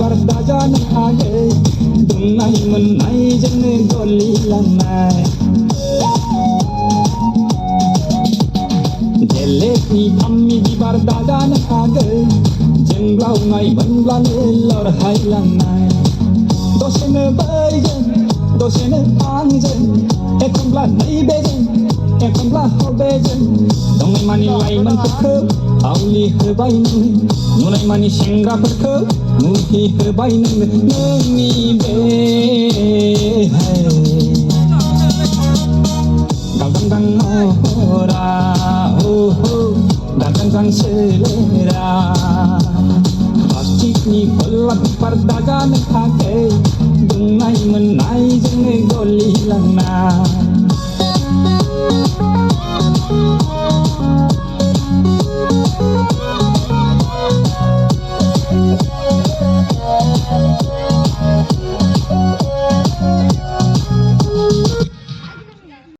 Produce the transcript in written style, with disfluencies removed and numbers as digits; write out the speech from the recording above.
Bardajan age dunai menai jene goli lanai jele ni ammi di bardajan age jenglau ngai banla lor hai lanai dosene bajen dosene angjen ekomla nai bejen ekomla hobejen dongai mani lai man khơ auli hebai nunai mani singra khơ Muhi hebai nungi be hai Dang dang ora oh oh dang dang selera Plastik ni kolak pardagan khake Dungai menai jeng goli lana